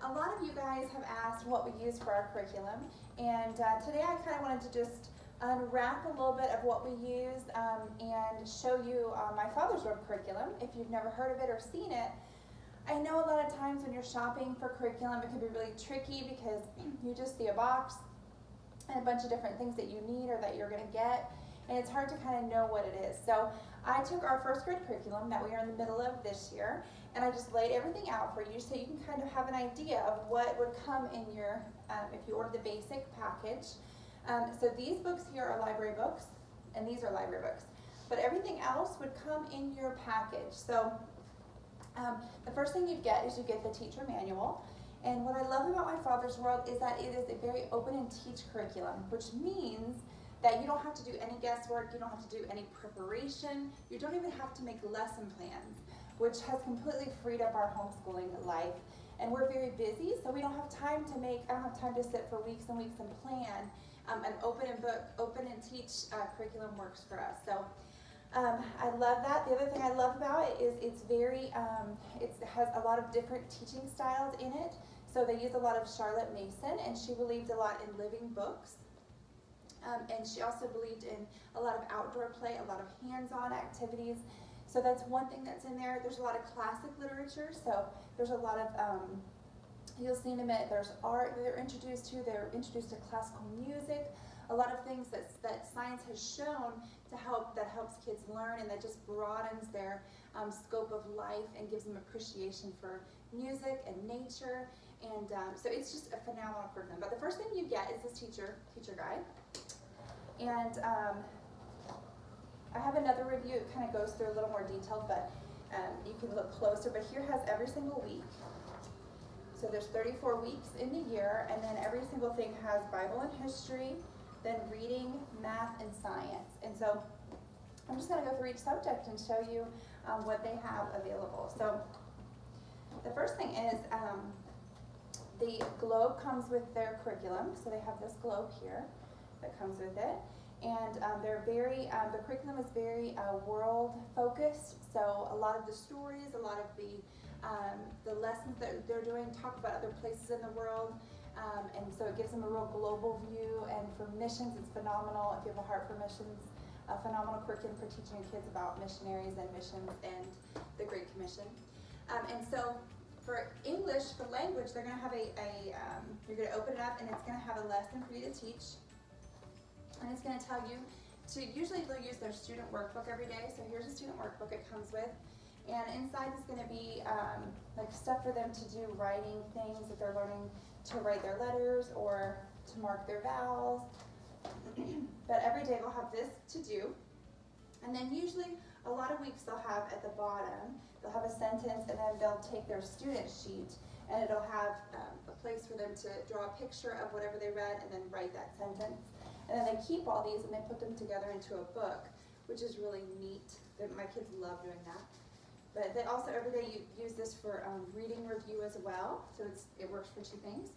A lot of you guys have asked what we use for our curriculum, and today I kind of wanted to just unwrap a little bit of what we use and show you my father's web curriculum. If you've never heard of it or seen it, I know a lot of times when you're shopping for curriculum it can be really tricky because you just see a box and a bunch of different things that you need or that you're going to get, and it's hard to kind of know what it is. So I took our first grade curriculum that we are in the middle of this year, and I just laid everything out for you so you can kind of have an idea of what would come in your, if you order the basic package. So these books here are library books, and these are library books. But everything else would come in your package. So the first thing you'd get is you get the teacher manual. And what I love about My Father's World is that it is a very open and teach curriculum, which means that you don't have to do any guesswork, you don't have to do any preparation, you don't even have to make lesson plans, which has completely freed up our homeschooling life. And we're very busy, so we don't have time to I don't have time to sit for weeks and weeks and plan. An open and teach curriculum works for us. So I love that. The other thing I love about it is it has a lot of different teaching styles in it. So they use a lot of Charlotte Mason, and she believed a lot in living books. And she also believed in a lot of outdoor play, a lot of hands-on activities. So that's one thing that's in there. There's a lot of classic literature, so there's a lot of, you'll see in a minute, there's art that they're introduced to. They're introduced to classical music, a lot of things that science has shown that helps kids learn, and that just broadens their scope of life and gives them appreciation for music and nature. And so it's just a phenomenal curriculum. But the first thing you get is this teacher guide. And I have another review. It kind of goes through a little more detail, but you can look closer. But here has every single week. So there's 34 weeks in the year, and then every single thing has Bible and history, then reading, math, and science. And so I'm just going to go through each subject and show you what they have available. So the first thing is the globe comes with their curriculum. So they have this globe here that comes with it. And the curriculum is very world focused. So a lot of the stories, a lot of the lessons that they're doing talk about other places in the world. And so it gives them a real global view. And for missions, it's phenomenal. If you have a heart for missions, a phenomenal curriculum for teaching kids about missionaries and missions and the Great Commission. And so for English, for language, they're going to have you're going to open it up, and it's going to have a lesson for you to teach. And it's going to tell you usually they'll use their student workbook every day. So here's a student workbook it comes with. And inside is going to be like stuff for them to do writing things if they're learning to write their letters or to mark their vowels. But every day they'll have this to do. And then usually a lot of weeks they'll have at the bottom, they'll have a sentence, and then they'll take their student sheet and it'll have a place for them to draw a picture of whatever they read and then write that sentence. And then they keep all these and they put them together into a book, which is really neat. My kids love doing that. But they also, every day you use this for reading review as well. So it works for two things.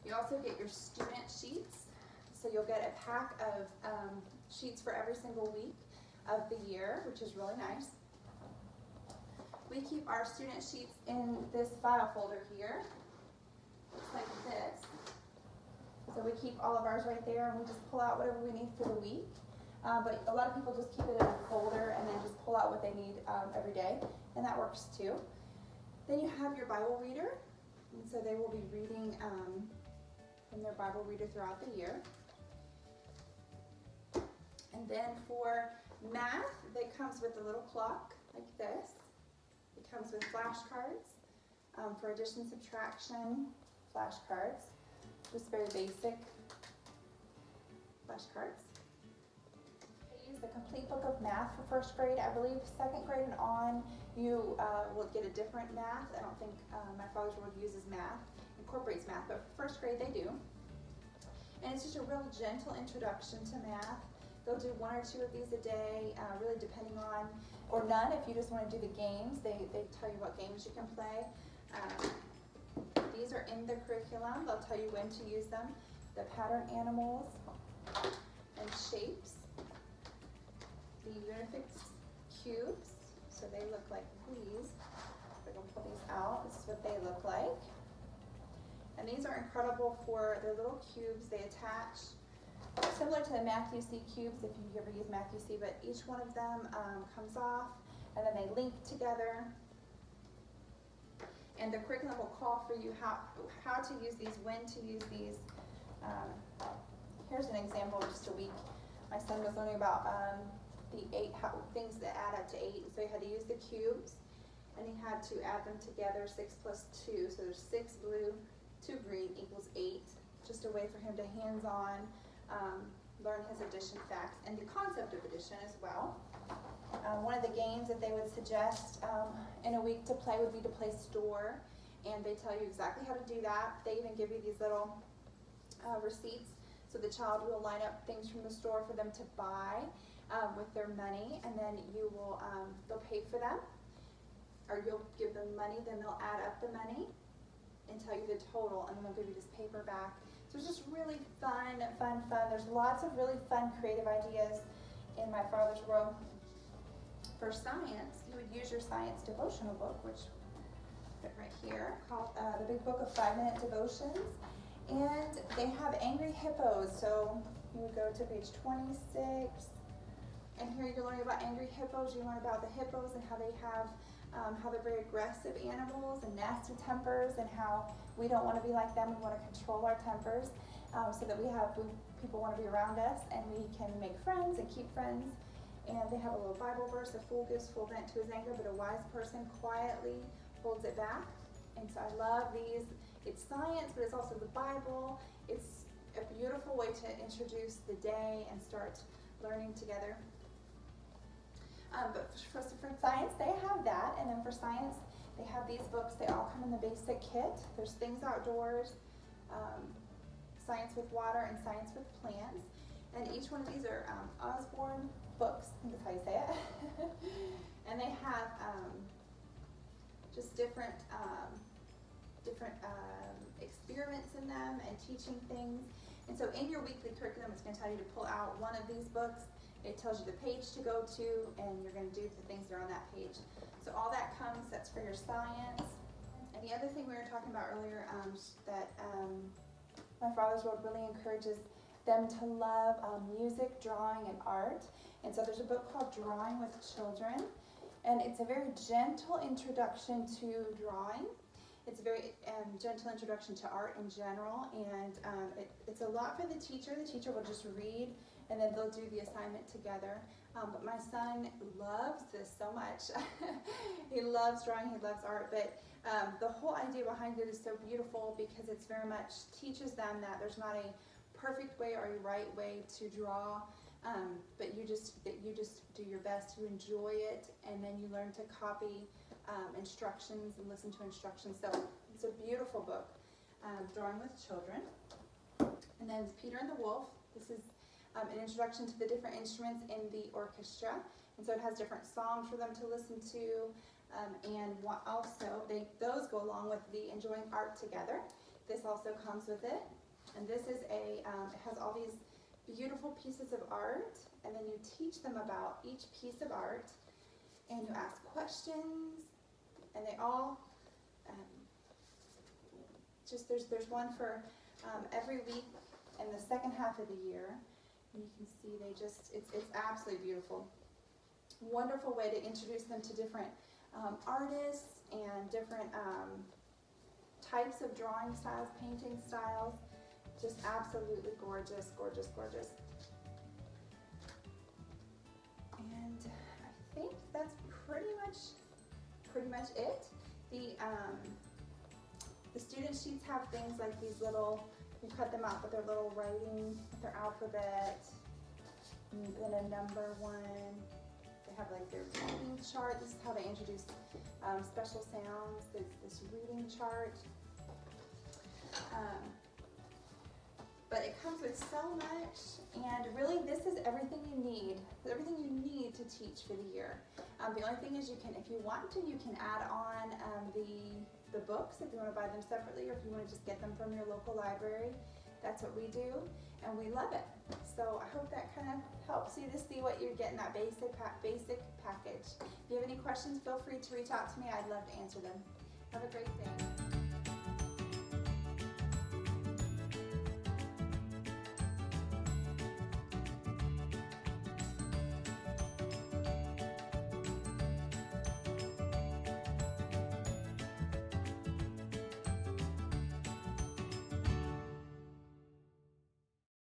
You also get your student sheets. So you'll get a pack of sheets for every single week of the year, which is really nice. We keep our student sheets in this file folder here. Looks like this. So we keep all of ours right there, and we just pull out whatever we need for the week. But a lot of people just keep it in a folder and then just pull out what they need every day, and that works too. Then you have your Bible reader, and so they will be reading from their Bible reader throughout the year. And then for math, that comes with a little clock like this. It comes with flashcards for addition, subtraction, flashcards. Just very basic flashcards. I use the complete book of math for first grade. I believe second grade and on, you will get a different math. I don't think My Father's World uses math, incorporates math, but for first grade they do. And it's just a real gentle introduction to math. They'll do one or two of these a day, really depending on, or none if you just want to do the games. They tell you what games you can play. These are in the curriculum. They'll tell you when to use them. The pattern animals and shapes. The unifix cubes. So they look like these. We're going to pull these out. This is what they look like. And these are incredible for their little cubes. They attach, similar to the Matthew C cubes, if you've ever used Matthew C, but each one of them comes off, and then they link together. And the curriculum will call for you how to use these, when to use these. Here's an example of just a week. My son was learning about the things that add up to 8. So he had to use the cubes, and he had to add them together, 6 plus 2. So there's 6 blue, 2 green equals 8. Just a way for him to hands-on learn his addition facts and the concept of addition as well. One of the games that they would suggest in a week to play would be to play store, and they tell you exactly how to do that. They even give you these little receipts, so the child will line up things from the store for them to buy with their money, and then you will they'll pay for them, or you'll give them money, then they'll add up the money and tell you the total, and then they'll give you this paper back. So it's just really fun. There's lots of really fun creative ideas in My Father's World. For science, you would use your science devotional book, which fit right here, called the Big Book of 5-Minute Devotions. And they have angry hippos. So you would go to page 26. And here you're learning about angry hippos. You learn about the hippos and how they have, how they're very aggressive animals and nasty tempers, and how we don't want to be like them. We want to control our tempers so that people want to be around us, and we can make friends and keep friends. And they have a little Bible verse: a fool gives full vent to his anger, but a wise person quietly holds it back. And so I love these. It's science, but it's also the Bible. It's a beautiful way to introduce the day and start learning together. But for science, they have that. And then for science, they have these books. They all come in the basic kit. There's Things Outdoors, Science with Water, and Science with Plants. And each one of these are Osborne books, I think that's how you say it. And they have just different experiments in them and teaching things. And so in your weekly curriculum, it's going to tell you to pull out one of these books. It tells you the page to go to, and you're going to do the things that are on that page. So all that comes, that's for your science. And the other thing we were talking about earlier, that My Father's World really encourages them to love music, drawing, and art. And so there's a book called Drawing with Children, and it's a very gentle introduction to drawing. It's a very gentle introduction to art in general, and it's a lot for the teacher. The teacher will just read, and then they'll do the assignment together. But my son loves this so much. He loves drawing, he loves art, but the whole idea behind it is so beautiful because it's very much teaches them that there's not a perfect way or a right way to draw, but you just do your best, you enjoy it, and then you learn to copy instructions and listen to instructions. So it's a beautiful book, Drawing with Children. And then Peter and the Wolf. This is an introduction to the different instruments in the orchestra, and so it has different songs for them to listen to, and also those go along with the enjoying art together. This also comes with it, and this is it has all these beautiful pieces of art, and then you teach them about each piece of art, and you ask questions, and they all there's one for every week in the second half of the year. And you can see it's absolutely beautiful. Wonderful way to introduce them to different artists and different types of drawing styles, painting styles. Just absolutely gorgeous, gorgeous, gorgeous. And I think that's pretty much it. The student sheets have things like these little, you cut them out with their little writing, with their alphabet, and then a number one. They have like their reading chart. This is how they introduce special sounds. There's this reading chart. But it comes with so much, and really this is everything you need to teach for the year. The only thing is if you want to, you can add on the books if you want to buy them separately, or if you want to just get them from your local library. That's what we do, and we love it. So I hope that kind of helps you to see what you're getting, that basic package. If you have any questions, feel free to reach out to me. I'd love to answer them. Have a great day.